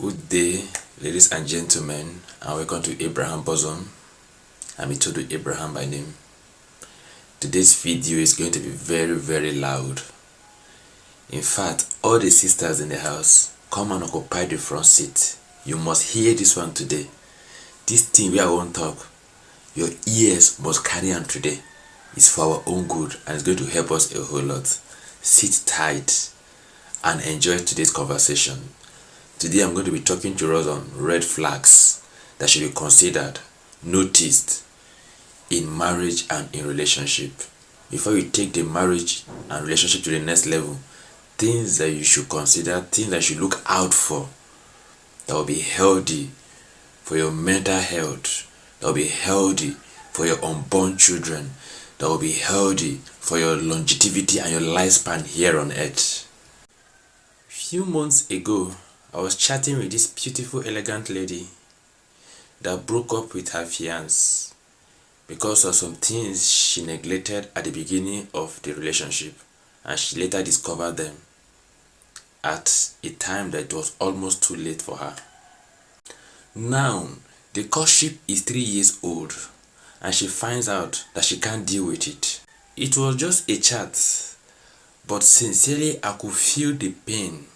Good day, ladies and gentlemen, and welcome to Abraham Bosom. I'm Itodo Abraham by name. Today's video is going to be very loud. In fact, all the sisters in the house, come and occupy the front seat. You must hear this one today. This thing we are going to talk, your ears must carry on today. It's for our own good and it's going to help us a whole lot. Sit tight and enjoy today's conversation. Today I'm going to be talking to us on red flags that should be considered, noticed in marriage and in relationship. Before you take the marriage and relationship to the next level, things that you should consider, things that you should look out for that will be healthy for your mental health, that will be healthy for your unborn children, that will be healthy for your longevity and your lifespan here on earth. Few months ago, I was chatting with this beautiful, elegant lady that broke up with her fiancé because of some things she neglected at the beginning of the relationship, and she later discovered them at a time that it was almost too late for her. Now, the courtship is 3 years old, and she finds out that she can't deal with it. It was just a chat, but sincerely I could feel the pain,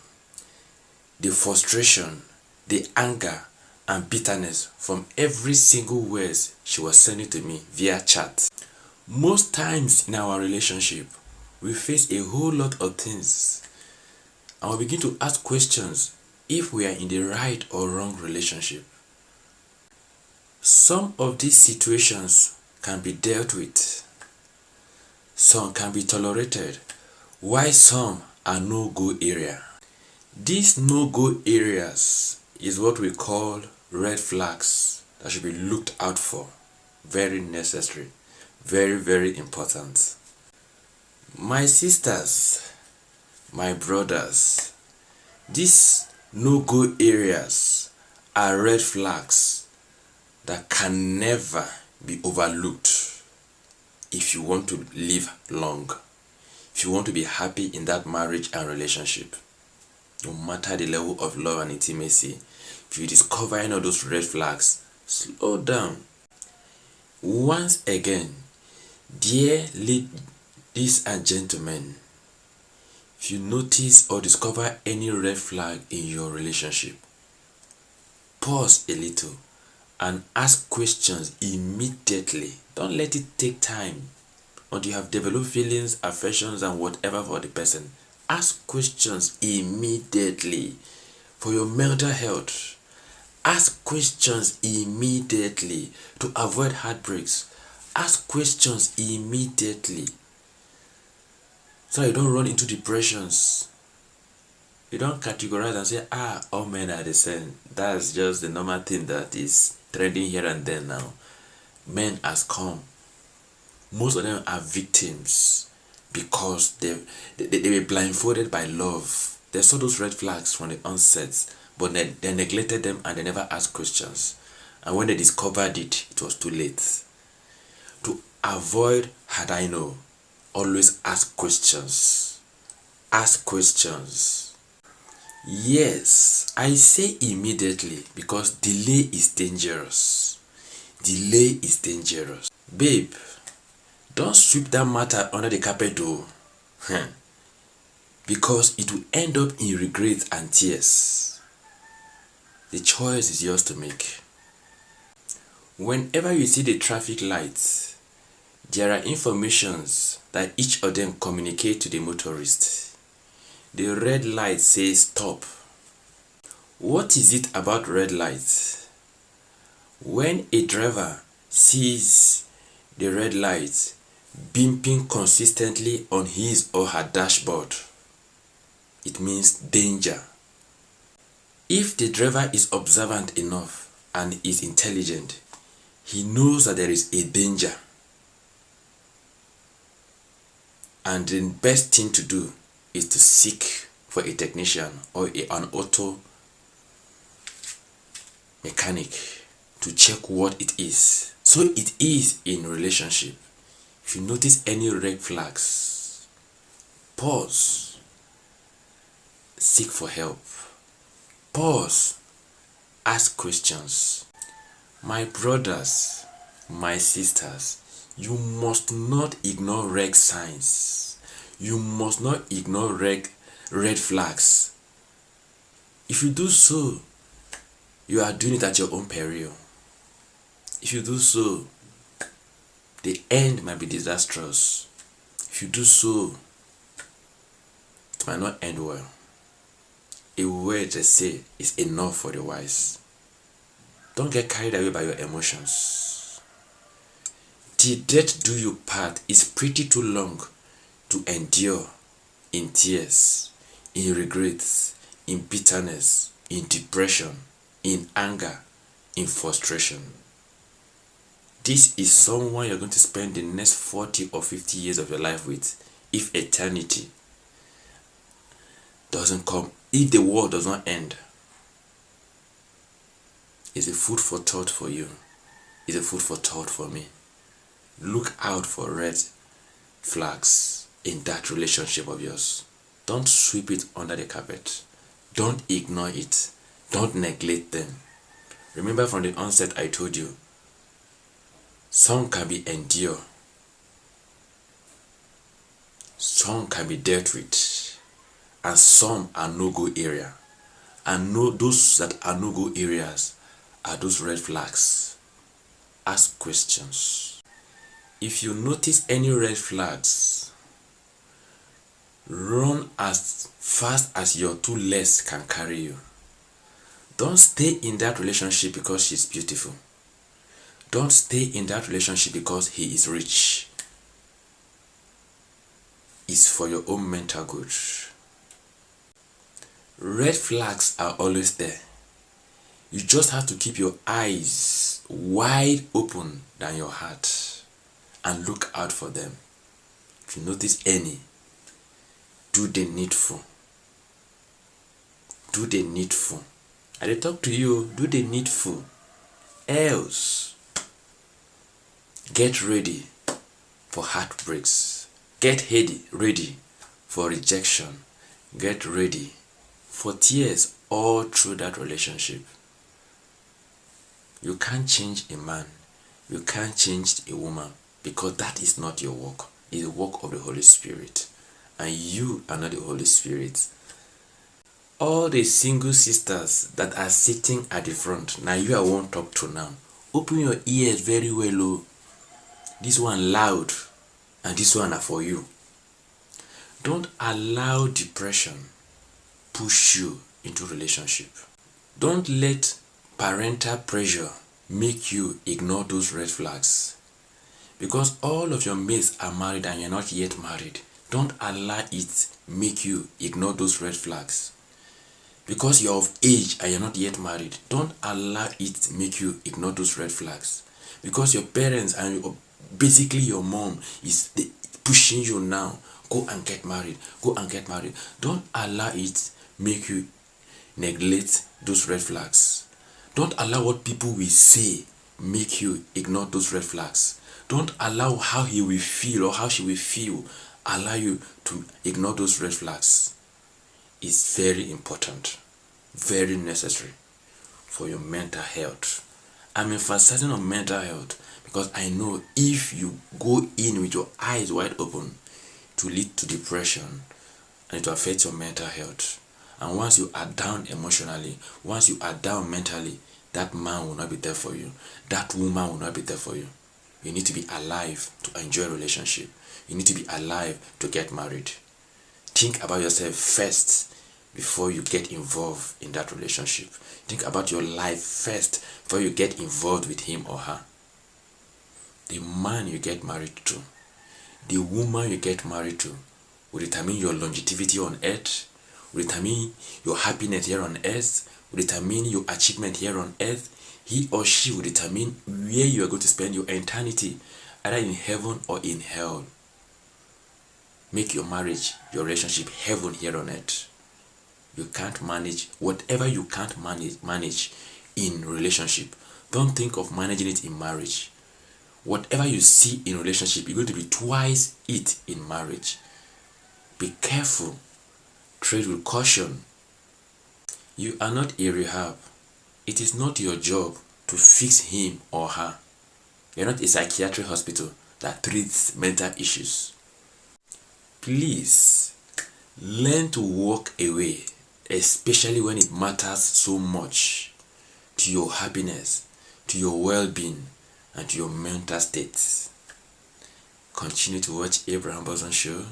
the frustration, the anger and bitterness from every single words she was sending to me via chat. Most times in our relationship, we face a whole lot of things and we begin to ask questions if we are in the right or wrong relationship. Some of these situations can be dealt with, some can be tolerated, while some are no-go area. These no-go areas is what we call red flags that should be looked out for. Very necessary, very important. My sisters, my brothers, these no-go areas are red flags that can never be overlooked if you want to live long, if you want to be happy in that marriage and relationship. No matter the level of love and intimacy, if you discover any of those red flags, slow down. Once again, dear ladies and gentlemen, if you notice or discover any red flag in your relationship, pause a little and ask questions immediately. Don't let it take time until you have developed feelings, affections and whatever for the person. Ask questions immediately for your mental health. Ask questions immediately to avoid heartbreaks. Ask questions immediately so you don't run into depressions. You don't categorize and say, all men are the same. That's just the normal thing that is trending here and there now. Men has come. Most of them are victims because they were blindfolded by love. They saw those red flags from the onset, but they neglected them and they never asked questions. And when they discovered it, it was too late. To avoid had I know, always ask questions. Ask questions. Yes, I say immediately because delay is dangerous. Delay is dangerous. Babe, don't sweep that matter under the carpet though. Because it will end up in regret and tears. The choice is yours to make. Whenever you see the traffic lights, there are informations that each of them communicate to the motorist. The red light says stop. What is it about red lights? When a driver sees the red light beeping consistently on his or her dashboard, it means danger. If the driver is observant enough and is intelligent, he knows that there is a danger. And the best thing to do is to seek for a technician or an auto mechanic to check what it is. So it is in relationship. If you notice any red flags, pause, seek for help. Pause, Ask questions. My brothers, my sisters, you must not ignore red signs. You must not ignore red flags. If you do so, you are doing it at your own peril. If you do so, the end might be disastrous. If you do so, it might not end well. A word they say is enough for the wise. Don't get carried away by your emotions. The death do you part is pretty too long to endure in tears, in regrets, in bitterness, in depression, in anger, in frustration. This is someone you're going to spend the next 40 or 50 years of your life with if eternity doesn't come, if the world does not end. It's a food for thought for you. It's a food for thought for me. Look out for red flags in that relationship of yours. Don't sweep it under the carpet. Don't ignore it. Don't neglect them. Remember from the onset I told you, some can be endured. Some can be dealt with. And some are no-go area. And those that are no-go areas are those red flags. Ask questions. If you notice any red flags, run as fast as your two legs can carry you. Don't stay in that relationship because she's beautiful. Don't stay in that relationship because he is rich. It's for your own mental good. Red flags are always there. You just have to keep your eyes wide open than your heart and look out for them. If you notice any, do the needful. Do the needful. I talk to you, do the needful. Else, get ready for heartbreaks. Get ready for rejection. Get ready for tears all through that relationship. You can't change a man. You can't change a woman because that is not your work. It's the work of the Holy Spirit. And you are not the Holy Spirit. All the single sisters that are sitting at the front, now you are one talk to now. Open your ears very well. Oh. This one loud and this one are for you. Don't allow depression push you into relationship. Don't let parental pressure make you ignore those red flags. Because all of your mates are married and you're not yet married. Don't allow it make you ignore those red flags. Because you're of age and you're not yet married, don't allow it make you ignore those red flags. Because your parents and basically your mom is pushing you now, go and get married, go and get married. Don't allow it make you neglect those red flags. Don't allow what people will say make you ignore those red flags. Don't allow how he will feel or how she will feel allow you to ignore those red flags. It's very important, very necessary for your mental health. I'm emphasizing on mental health because I know if you go in with your eyes wide open, to lead to depression and it will affect your mental health. And once you are down emotionally, once you are down mentally, that man will not be there for you. That woman will not be there for you. You need to be alive to enjoy a relationship. You need to be alive to get married. Think about yourself first before you get involved in that relationship. Think about your life first before you get involved with him or her. The man you get married to, the woman you get married to will determine your longevity on earth, will determine your happiness here on earth, will determine your achievement here on earth. He or she will determine where you are going to spend your eternity, either in heaven or in hell. Make your marriage, your relationship, heaven here on earth. You can't manage whatever you can't manage in relationship. Don't think of managing it in marriage. Whatever you see in relationship, you're going to be twice it in marriage. Be careful. Tread with caution. You are not a rehab. It is not your job to fix him or her. You're not a psychiatric hospital that treats mental issues. Please learn to walk away, especially when it matters so much to your happiness, to your well-being, and to your mental state. Continue to watch Abraham Boson Show,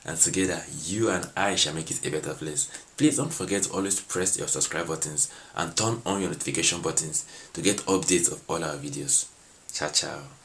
and together you and I shall make it a better place. Please don't forget to always press your subscribe buttons and turn on your notification buttons to get updates of all our videos. Ciao ciao.